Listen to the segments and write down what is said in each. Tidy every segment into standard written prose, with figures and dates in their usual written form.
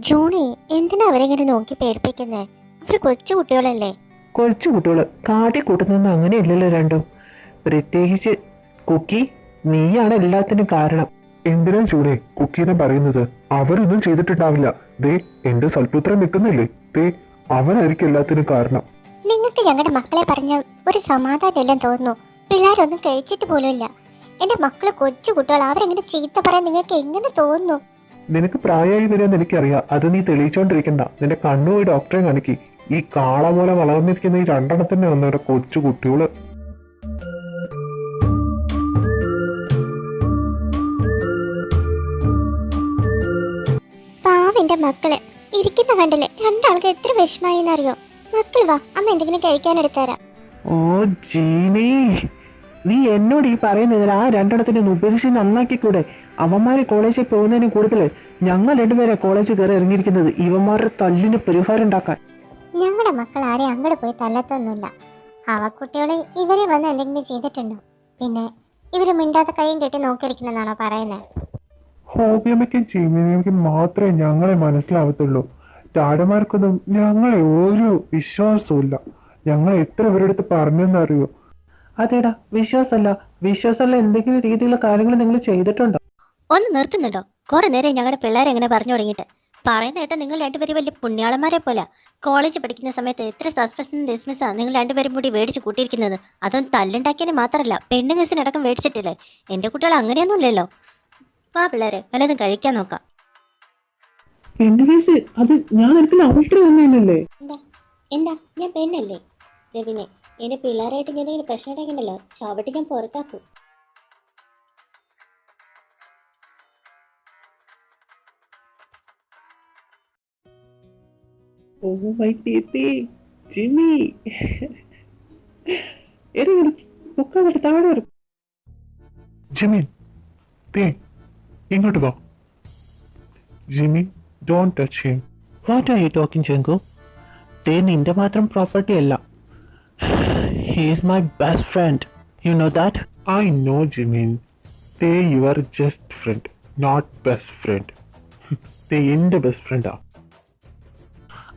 Johnny, എന്തിനാ അവരെങ്ങനെ നോക്കി പേടിപ്പിക്കുന്നേ? അവര് കൊച്ചു കുട്ടികളല്ലേ. കൊച്ചു കുട്ടികള് കാട്ടി കൂട്ടുന്നൊന്നും അങ്ങനെയല്ലല്ലോ രണ്ടും. പ്രത്യേകിച്ച് കുക്കി, നീയാണ് എല്ലാത്തിനും കാരണം. എന്തിനാ ചൂടെ കുക്കീനെ പറയുന്നത്? അവരൊന്നും ചെയ്തിട്ടുണ്ടാവില്ല. ദേ എന്റെ സൽപുത്രൻ നിൽക്കുന്നില്ലേ, ദേ അവനായിരിക്കും എല്ലാത്തിനും കാരണം. നിങ്ങൾക്ക് ഞങ്ങളുടെ മക്കളെ പറഞ്ഞ ഒരു സമാധാനമില്ലെന്ന് തോന്നുന്നു. പിള്ളേരൊന്നും കഴിച്ചിട്ട് പോലുമില്ല. എന്റെ മക്കള് കൊച്ചു കുട്ടികൾ, അവരെങ്ങനെ ചീത്ത പറയാൻ നിങ്ങൾക്ക് എങ്ങനെ തോന്നുന്നു? നിനക്ക് പ്രായമായി വരികയെന്ന് എനിക്കറിയാം. അത് നീ തെളിയിച്ചോണ്ടിരിക്കണ്ട. നിന്റെ കണ്ണുപോയി ഡോക്ടറെ കാണിക്കി. ഈ കാള പോലെ വളർന്നിരിക്കുന്ന ഈ രണ്ടെണ്ണത്തിന്റെ വന്നവരുടെ കൊച്ചു കുട്ടികള്. പാവന്റെ മക്കള് ഇരിക്കുന്ന കണ്ടില്ലേ, രണ്ടാൾക്ക് എത്ര വിഷമായിന്നറിയോ. മക്കൾ വാ, അമ്മ എന്തെങ്കിലും കഴിക്കാനെടുത്തരാം. ഓ ജീനി, നീ എന്നോട് ഈ പറയുന്നതിൽ ആ രണ്ടെണ്ണത്തിന്റെ ഉപദേശിച്ച് നന്നാക്കിക്കൂടെ? അവന്മാരെ കോളേജിൽ പോകുന്നതിന് കൂടുതൽ ഞങ്ങൾ രണ്ടുപേരെ കോളേജിൽ കയറി ഇറങ്ങിയിരിക്കുന്നത് ഇവന്മാരുടെ തല്ലിന് പരിഹാരം ഉണ്ടാക്കാൻ. ഞങ്ങളുടെ മക്കൾ ആരെയും അങ്ങോട്ട് പോയി തല്ലത്തൊന്നുമില്ല. അവക്കുട്ടികളെ ഇവരെ വന്ന് എന്തെങ്കിലും ചെയ്തിട്ടുണ്ടോ? പിന്നെ ഇവര് മിണ്ടാത്ത കൈയും കെട്ടി നോക്കിയിരിക്കണെന്നാണോ പറയുന്നത്? ഹോബിയമ്മയ്ക്കും ചീമിയമ്മയ്ക്കും മാത്രമേ ഞങ്ങളെ മനസ്സിലാവത്തുള്ളൂ. ഡാഡമാർക്കൊന്നും ഞങ്ങളെ ഒരു വിശ്വാസവും. ഞങ്ങൾ എത്ര പേരെടുത്ത് പറഞ്ഞെന്നറിയോ? അതേടാ, വിശ്വാസമല്ല എന്തെങ്കിലും രീതിയിലുള്ള കാര്യങ്ങൾ നിങ്ങൾ ചെയ്തിട്ടുണ്ടോ? ഒന്ന് നിർത്തുന്നുണ്ടോ? കുറെ നേരം ഞങ്ങളുടെ പിള്ളേരെ എങ്ങനെ പറഞ്ഞു തുടങ്ങിയിട്ട്. പറയുന്ന കേട്ടാ നിങ്ങൾ രണ്ടുപേരും വലിയ പുണ്യാളന്മാരെ പോലെ. കോളേജ് പഠിക്കുന്ന സമയത്ത് എത്ര സസ്പെൻഷൻ ഡിസ്മിസ്സാ നിങ്ങൾ രണ്ടുപേരും കൂടി മേടിച്ച് കൂട്ടിയിരിക്കുന്നത്. അതൊന്നും തല്ലുണ്ടാക്കിയതിന് മാത്രമല്ല, പെണ്ണുങ്ങസിനടക്കം മേടിച്ചിട്ടില്ലേ. എൻ്റെ കുട്ടികൾ അങ്ങനെയൊന്നും ഇല്ലല്ലോ. വാ പിള്ളേരെ, വല്ലതും കഴിക്കാൻ നോക്കാം. എന്റെ കേസ് അത് ഞാൻ നിനക്ക് ഓൾട്ടർ തന്നെയല്ലേ? എന്താ ഞാൻ പെണ്ണല്ലേ? രവിനെ, എന്റെ പിള്ളേരായിട്ട് ഞാൻ എന്തെങ്കിലും പ്രശ്നം ഉണ്ടാക്കണ്ടല്ലോ, ചവിട്ടി ഞാൻ പുറത്താക്കും. ഓ മൈ ടീത്തി ജിമ്മി, താഴെ വരും. ജിമി, ദേ ഇങ്ങോട്ട് വാ. Jimin, don't touch him. What are you talking ചെങ്കു? തേ നിന്റെ മാത്രം പ്രോപ്പർട്ടി അല്ല. He is my best friend, you know that? I know, Jimin. They your just friend, not best friend. They എന്റെ ബെസ്റ്റ് ഫ്രണ്ടാ.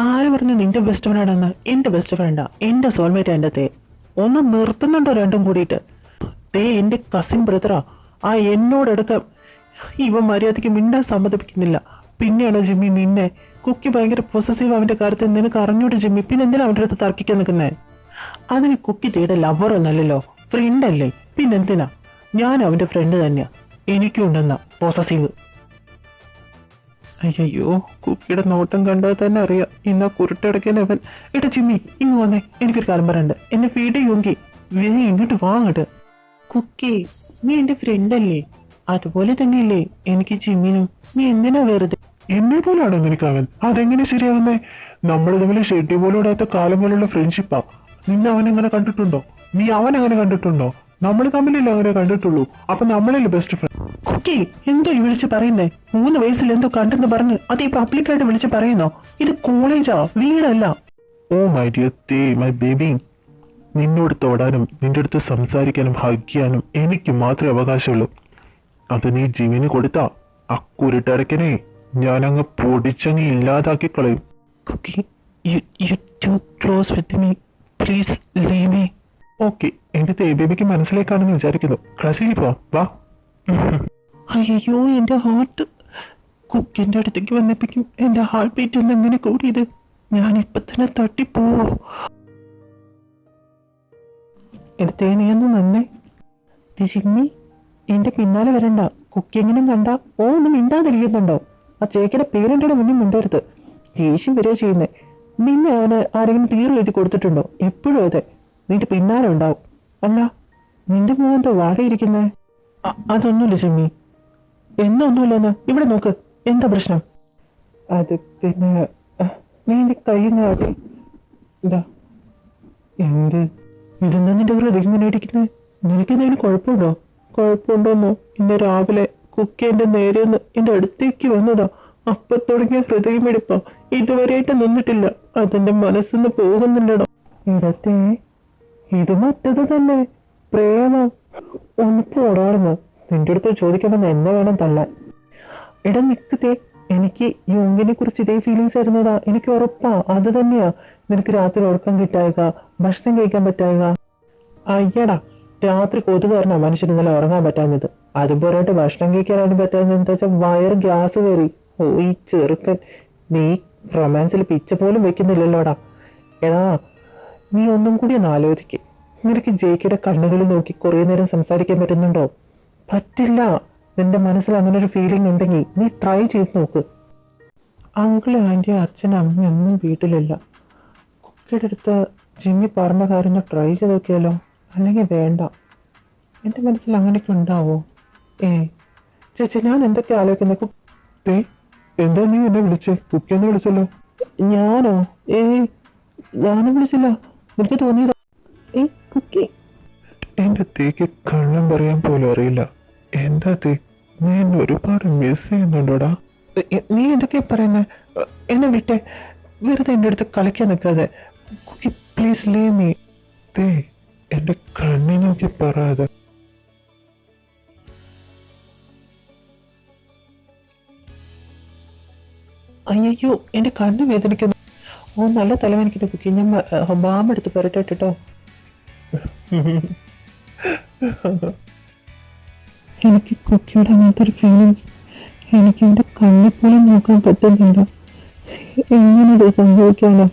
ആര് പറഞ്ഞു നിന്റെ ബെസ്റ്റ് ഫ്രണ്ടാണെന്ന്? എന്റെ ബെസ്റ്റ് ഫ്രണ്ടാ, എന്റെ സോൾമേറ്റ്. എൻ്റെ തേ ഒന്ന് നിർത്തുന്നുണ്ടോ രണ്ടും കൂടിയിട്ട്? തേ എന്റെ കസിൻ ബ്രദറാ. ആ എന്നോടെടുക്ക ഇവ മര്യാദയ്ക്ക് മിണ്ടാൻ സമ്മതിപ്പിക്കുന്നില്ല. പിന്നെയാണോ ജിമ്മി നിന്നെ? കുക്കി ഭയങ്കര പൊസസീവ് അവന്റെ കാര്യത്തിൽ നിനക്ക് അറിഞ്ഞൂടെ ജിമ്മി? പിന്നെ എന്തിനാ അവൻ്റെ അടുത്ത് തർക്കിക്കാൻ നിൽക്കുന്നേ? അതിന് കുക്കി തേടെ ലവറൊന്നല്ലല്ലോ, ഫ്രണ്ട് അല്ലേ? പിന്നെന്തിനാ? ഞാൻ അവന്റെ ഫ്രണ്ട് തന്നെയാ. എനിക്കും ഉണ്ടെന്ന പൊസസീവ്. അയ്യോ, കുക്കിയുടെ നോട്ടം കണ്ടാൽ തന്നെ അറിയാം ഇന്നാ കുരുട്ടടക്കാൻ അവൻ. എടാ ജിമ്മി, ഇങ്ങ് വന്നേ, എനിക്കൊരു കാര്യം പറയണ്ട്. എന്നെ ഫീഡ് ചെയ്യുമെങ്കിൽ ഇങ്ങോട്ട് വാങ്ങട്ട്. കുക്കി, നീ എന്റെ ഫ്രണ്ട് അല്ലേ? അതുപോലെ തന്നെയല്ലേ എനിക്ക് ജിമ്മിനും. നീ എന്തിനാ വെറുതെ? എന്നെ പോലാണോ നിനക്ക് അവൻ? അതെങ്ങനെ ശരിയാവുന്നേ? നമ്മൾ തമ്മിൽ ഷെഡ്യൂൾ പോലും ഇടാത്ത കാലം പോലുള്ള ഫ്രണ്ട്ഷിപ്പാ. നിന്നെ അവൻ എങ്ങനെ കണ്ടിട്ടുണ്ടോ? നീ അവൻ എങ്ങനെ കണ്ടിട്ടുണ്ടോ? നമ്മൾ തമ്മിലല്ലേ അങ്ങനെ കണ്ടിട്ടുള്ളൂ. അപ്പൊ നമ്മളല്ലേ ബെസ്റ്റ് ഫ്രണ്ട്? കുക്കി, എന്തോ ഈ വിളിച്ച് പറയുന്നേ? 3 വയസ്സിൽ എന്തോ കണ്ടെന്ന് പറഞ്ഞ് അത് ഈ പബ്ലിക്കായിട്ട് വിളിച്ച് പറയുന്നോ? ഇത് കോളേജാ, വീടല്ല. ഓ മൈ ഡിയർ തേ, മൈ ബേബി, നിന്നോട് തൊടാനും നിന്റെ അടുത്ത് സംസാരിക്കാനും ഹഗ് ചെയ്യാനും എനിക്ക് മാത്രമേ അവകാശമുള്ളൂ. അത് നീ ജിമിന് കൊടുത്താ അക്കുരുട്ടടക്കനെ ഞാനങ്ങ് പൊടിച്ചങ്ങ് ഇല്ലാതാക്കി കളയും. Cookie, you too close with me. Please leave me. Okay, എന്റെ തേ ബേബിക്ക് മനസ്സിലേക്കാണെന്ന് വിചാരിക്കുന്നു. ക്ലാസ്സിലേക്ക് പോവാം, വാ. അയ്യോ, എന്റെ ഹാർട്ട്. കുക്കിന്റെ അടുത്തേക്ക് വന്നപ്പോഴേക്കും എന്റെ ഹാർട്ട് ബീറ്റ് ഒന്ന് എങ്ങനെ കൂടിയത്? ഞാൻ ഇപ്പൊ തന്നെ തട്ടിപ്പോവോ? എടുത്തേ, നീ ഒന്ന് നന്നേ. ജിമ്മി, എന്റെ പിന്നാലെ വരണ്ട. കുക്കി എങ്ങനെ കണ്ട ഒന്നും മിണ്ടാതിരിക്കുന്നുണ്ടോ? ആ ചേക്കിയുടെ പേരൻ്റെ മുന്നിൽ മിണ്ടരുത്. ദേഷ്യം വരിക ചെയ്യുന്നേ. നിന്നെ അവന് ആരെങ്കിലും തീർ എഴുതി കൊടുത്തിട്ടുണ്ടോ? എപ്പോഴും അതെ, നിന്റെ പിന്നാലെ ഉണ്ടാവും. അല്ല, നിന്റെ മുഖത്തോ വാഴയിരിക്കുന്നേ? അതൊന്നുമില്ല ജിമ്മി. എന്നൊന്നുമില്ലെന്ന് ഇവിടെ നോക്ക്. എന്താ പ്രശ്നം? അത് പിന്നെ നീ എന്റെ കയ്യിൽ കാട്ടി. എന്താ എന്ത് ഇതെന്താ നിന്റെ ഹൃദയം ഇങ്ങനെ ഇരിക്കുന്നത്? നിനക്കെന്തെങ്കിലും കുഴപ്പമുണ്ടോ? കുഴപ്പമുണ്ടോന്നോ? ഇന്ന് രാവിലെ കുക്കി എന്റെ നേരെയൊന്ന് എന്റെ അടുത്തേക്ക് വന്നതാ. അപ്പൊ തുടങ്ങിയ ഹൃദയമെടുപ്പാ. ഇതുവരെയായിട്ട് നിന്നിട്ടില്ല. അതെന്റെ മനസ്സിന്ന് പോകുന്നുണ്ടോ? ഇടത്തെ ഇത് മറ്റത് തന്നെ, പ്രേമം. ഒന്ന് പോടാർന്ന്. നിന്റെ അടുത്ത് ചോദിക്കണമെന്ന് എന്നെ വേണം തള്ളാൻ. എടാ നിക്കത്തെ, എനിക്ക് യോങ്കിനെ കുറിച്ച് ഇതേ ഫീലിങ്സ് ആയിരുന്നതാ, എനിക്ക് ഉറപ്പാ. അത് തന്നെയാ നിനക്ക് രാത്രി ഉറക്കം കിട്ടായക, ഭക്ഷണം കഴിക്കാൻ പറ്റായക. അയ്യടാ, രാത്രി കൊതുക് കാരണം മനുഷ്യന് ഇന്നലെ ഉറങ്ങാൻ പറ്റാഞ്ഞത്. അതുപോരായിട്ട് ഭക്ഷണം കഴിക്കാനാണ് പറ്റാഞ്ഞത്. എന്താ വെച്ചാൽ വയറ് ഗ്യാസ് കയറി. ഓ ഈ ചെറുക്കൻ, നീ റൊമാൻസിൽ പിച്ച പോലും വെക്കുന്നില്ലല്ലോടാ. എടാ, നീ ഒന്നും കൂടി ഒന്ന് ആലോചിക്ക്. നിനക്ക് ജയിക്കയുടെ കണ്ണുകളിൽ നോക്കി കുറേ നേരം സംസാരിക്കാൻ പറ്റുന്നുണ്ടോ? പറ്റില്ല. നിന്റെ മനസ്സിൽ അങ്ങനെ ഒരു ഫീലിംഗ് ഉണ്ടെങ്കിൽ നീ ട്രൈ ചെയ്ത് നോക്ക്. അങ്കിള് ആൻറ്റി അച്ഛനും അമ്മയും ഒന്നും വീട്ടിലില്ല. കുക്കിയുടെ അടുത്ത് ജിമ്മി പറഞ്ഞ കാര്യം ട്രൈ ചെയ്ത് നോക്കിയാലോ? അല്ലെങ്കിൽ വേണ്ട. എൻ്റെ മനസ്സിൽ അങ്ങനെയൊക്കെ ഉണ്ടാവോ? ചേച്ചി, ഞാൻ എന്തൊക്കെ ആലോചിക്കുന്നത്? എന്താ നീ എന്നെ വിളിച്ചേ? കുക്കിയെന്ന് വിളിച്ചല്ലോ. ഞാനോ? ഞാനും വിളിച്ചില്ല. നിനക്ക് തോന്നിയതാ? കുക്കി, എന്റെ തേക്ക് കള്ളം പറയാൻ പോലും അറിയില്ല. എന്താ തേ, നീ എന്നെ ഒരുപാട് മിസ് ചെയ്യുന്നുണ്ടോടാ? നീ എന്തൊക്കെയാ പറയുന്നത്? എന്നെ വിട്ടെ. വെറുതെ എൻ്റെ അടുത്ത് കളിക്കാൻ നിൽക്കാതെ. Cookie, please leave me. തേ, എന്റെ കണ്ണി നോക്കി പറയാതെ. അയ്യോ, എൻ്റെ കണ്ണ് വേദനിക്കുന്നു. ഓ, നല്ല തലവേദനിക്കുന്നു കുക്കി. ഞാൻ ബാം എടുത്ത് പുരട്ടെ കേട്ടോ. എനിക്ക് കുക്കിയുടെ അങ്ങനത്തെ ഒരു ഫീലിങ്സ് എനിക്ക് എൻ്റെ കണ്ണിൽ പോലും നോക്കാൻ പറ്റുന്നില്ല. എങ്ങനെയത് സംഭവിക്കാനോ?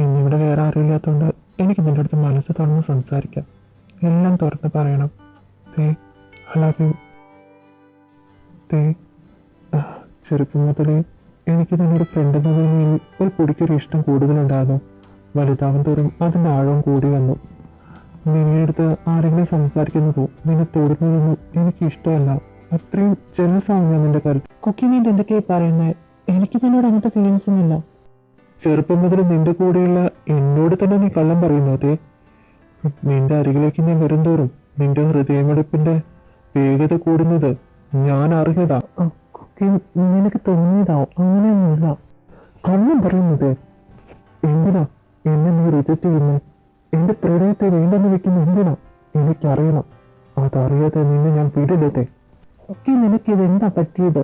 ഇന്നിവിടെ വേറെ ആരുമില്ലാത്തതുകൊണ്ട് എനിക്ക് നിന്റെ അടുത്ത് മനസ്സ് തുറന്ന് സംസാരിക്കാം. എല്ലാം തുറന്ന് പറയണം. I love U. ചെറുപ്പം മുതലേ എനിക്ക് നിന്നൊരു ഫ്രണ്ട് എന്ന നിലയിൽ ഒരു പൊടിക്കൊരു ഇഷ്ടം കൂടുതലുണ്ടാകുന്നു. വലുതാവും തോറും അതിൻ്റെ ആഴവും കൂടി വന്നു. നിന്റെ അടുത്ത് ആരെങ്കിലും സംസാരിക്കുന്നതോ നിന്നെ തൊടുന്നതൊന്നും എനിക്ക് ഇഷ്ടമല്ല. അത്രയും ജെലസാവും ഞാൻ നിന്റെ കാര്യത്തിൽ. കുക്കി, നീ എന്തൊക്കെയാ പറയുന്നത്? എനിക്ക് നിന്നോട് അങ്ങനത്തെ ഫീലിങ്സ് ഒന്നുമില്ല. ചെറുപ്പം മുതൽ നിന്റെ കൂടെയുള്ള എന്നോട് തന്നെ നീ കള്ളം പറയുന്നത്. നിന്റെ അരികിലേക്ക് ഞാൻ വരുംതോറും നിന്റെ ഹൃദയമെടുപ്പിന്റെ വേഗത കൂടുന്നത് ഞാൻ അറിഞ്ഞതാ. കുക്കി, നിനക്ക് തോന്നിയതാവും. അങ്ങനെയൊന്നുമില്ല. കള്ളം പറയുന്നത് എന്തിനാ എന്നെ നീ റിജക്റ്റ് ചെയ്യുന്നത്? എന്റെ പ്രണയത്തെ വേണ്ടെന്ന് വെക്കുന്ന എന്തിനാ? എനിക്കറിയണം. അതറിയാതെ നിന്നെ ഞാൻ വിടില്ലത്തെ. കുക്കി, നിനക്ക് ഇതെന്താ പറ്റിയത്?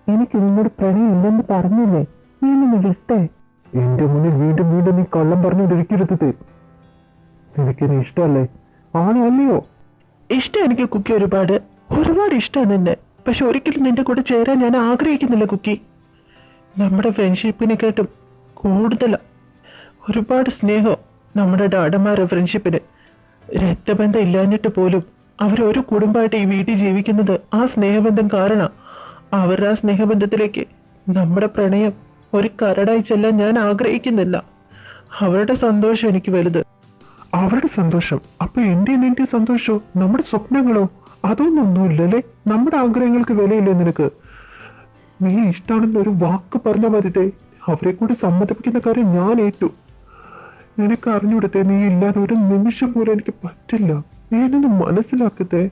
എനിക്ക് നിന്നോട് പ്രണയം ഇല്ലെന്ന് പറഞ്ഞില്ലേ? നീ എന്നെ വിട്ടേ. എന്റെ മുന്നിൽ വീണ്ടും വീണ്ടും നീ കള്ളം പറഞ്ഞുകൊണ്ടിരിക്കരുത്. നിനക്കെന്നെ ഇഷ്ടമല്ലേ? ആണോ അല്ലയോ? ഇഷ്ടം എനിക്ക് കുക്കി, ഒരുപാട് ഇഷ്ടമാണ് നിന്നെ. പക്ഷെ ഒരിക്കലും നിന്റെ കൂടെ ചേരാൻ ഞാൻ ആഗ്രഹിക്കുന്നില്ല കുക്കി. നമ്മുടെ ഫ്രണ്ട്ഷിപ്പിനെക്കാട്ടും കൂടുതൽ ഒരുപാട് സ്നേഹം നമ്മുടെ ഡാഡന്മാരുടെ ഫ്രണ്ട്ഷിപ്പിന്. രക്തബന്ധം ഇല്ലാഞ്ഞിട്ട് പോലും അവരൊരു കുടുംബമായിട്ട് ഈ വീട്ടിൽ ജീവിക്കുന്നത് ആ സ്നേഹബന്ധം കാരണം. അവരുടെ ആ സ്നേഹബന്ധത്തിലേക്ക് നമ്മുടെ പ്രണയം ഒരു കരടായി ചെല്ലാൻ ഞാൻ ആഗ്രഹിക്കുന്നില്ല. അവരുടെ സന്തോഷം എനിക്ക് വലുത്. അവരുടെ സന്തോഷം? അപ്പൊ എന്റെ നിന്റെ സന്തോഷോ? നമ്മുടെ സ്വപ്നങ്ങളോ? അതൊന്നൊന്നുമില്ലല്ലേ? നമ്മുടെ ആഗ്രഹങ്ങൾക്ക് വിലയില്ലേ നിനക്ക്? നീ ഇഷ്ടമാണെന്ന് ഒരു വാക്ക് പറഞ്ഞാൽ മതിതേ, അവരെ കൂടി സമ്മതിപ്പിക്കുന്ന കാര്യം ഞാൻ ഏറ്റു. നിനക്ക് അറിഞ്ഞുകൊടുത്തേ, നീ ഇല്ലാതെ ഒരു നിമിഷം പോലും എനിക്ക് പറ്റില്ല. നീ എന്നൊന്ന് മനസ്സിലാക്കത്തേ.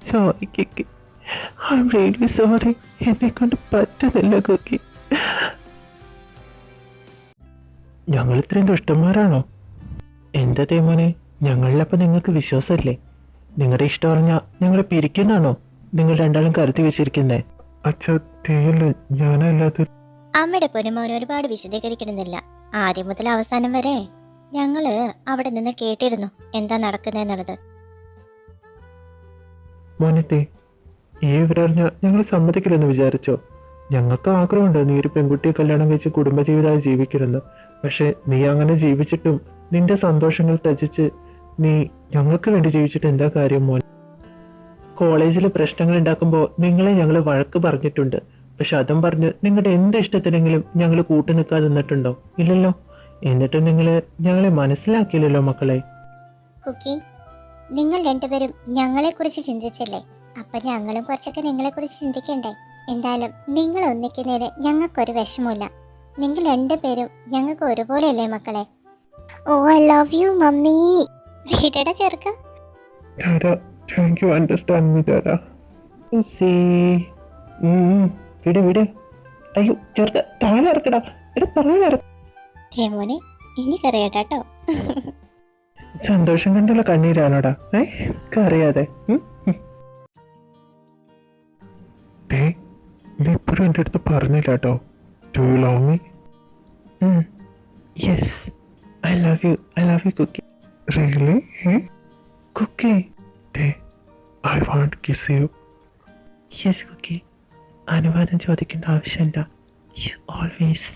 Sorry Kookie, I am really sorry. എന്നെ കൊണ്ട് പറ്റുന്നില്ല കുക്കി. ഞങ്ങൾ ഇത്രയും ദുഷ്ടന്മാരാണോ? എന്താ തേമോനെ, ഞങ്ങളിലപ്പം നിങ്ങൾക്ക് വിശ്വാസമില്ലേ? നിങ്ങളുടെ ഇഷ്ടം പറഞ്ഞാൽ ഞങ്ങളെ പിരിക്കുന്നതാണോ നിങ്ങൾ രണ്ടാളും കരുത്തി വെച്ചിരിക്കുന്നേ? അച്ഛാ, തേയല്ല, ഞാനല്ലാത്ത. അമ്മയുടെ പൊന്നുമോൻ ഒരുപാട് വിശദീകരിക്കണമെന്നില്ല. ആദ്യം മുതൽ അവസാനം വരെ ഞങ്ങള് അവിടെ നിന്ന് കേട്ടിരുന്നു എന്താ നടക്കുന്നതെന്നുള്ളത്. മോനത്തെ, ഈ വിവരറിഞ്ഞ ഞങ്ങൾ സമ്മതിക്കില്ലെന്ന് വിചാരിച്ചോ? ഞങ്ങൾക്ക് ആഗ്രഹമുണ്ട് നീ ഒരു പെൺകുട്ടിയെ കല്യാണം കഴിച്ച് കുടുംബജീവിതമായി ജീവിക്കരുന്ന്. പക്ഷെ നീ അങ്ങനെ ജീവിച്ചിട്ടും നിന്റെ സന്തോഷങ്ങൾ ത്യജിച്ച് നീ ഞങ്ങൾക്ക് വേണ്ടി ജീവിച്ചിട്ട് എന്താ കാര്യം മോൻ? കോളേജിൽ പ്രശ്നങ്ങൾ ഉണ്ടാക്കുമ്പോൾ നിങ്ങളെ ഞങ്ങൾ വഴക്ക് പറഞ്ഞിട്ടുണ്ട്. പക്ഷെ അതും പറഞ്ഞ് നിങ്ങളുടെ എന്ത് ഇഷ്ടത്തിനെങ്കിലും ഞങ്ങൾ കൂട്ടു നിൽക്കാതെ നിന്നിട്ടുണ്ടോ? ഇല്ലല്ലോ. എന്നിട്ട് നിങ്ങൾ ഞങ്ങളെ മനസ്സിലാക്കിയില്ലല്ലോ മക്കളെ. കുക്കി, നിങ്ങൾ രണ്ടുപേരും ഞങ്ങളെക്കുറിച്ച് ചിന്തിച്ചില്ലേ? അപ്പൊ ഞങ്ങളും കുറച്ചൊക്കെ നിങ്ങളെക്കുറിച്ച് ചിന്തിക്കണ്ടേ? എന്തായാലും നിങ്ങൾ ഒന്നിക്കുന്നതിന് ഞങ്ങൾക്കൊരു വിഷമമില്ല. നിങ്ങൾ രണ്ടുപേരും ഞങ്ങൾക്ക് ഒരുപോലെയല്ലേ മക്കളെ? ഓ, ഐ ലവ് യു മമ്മി. വീടടാ ചെറുക്ക. Thank you, understand me, Dada. വിട് വിട്. അയ്യോ ചെറുക്ക, താഴെ ഇറക്കടാ. താഴെ ഇറക്ക. മോനെ എനിക്കറിയാട്ടോ. സന്തോഷം കൊണ്ടുള്ള കണ്ണീരാണോടാ? അറിയാതെ. ദേ, നീ ഇപ്പോഴും എൻ്റെ അടുത്ത് പറഞ്ഞില്ല കേട്ടോ. Do you love me? Yes, I love you Cookie. Really? Cookie. ദേ, I want kiss you. Yes Cookie, അനുവാദം ചോദിക്കേണ്ട ആവശ്യമില്ല. You always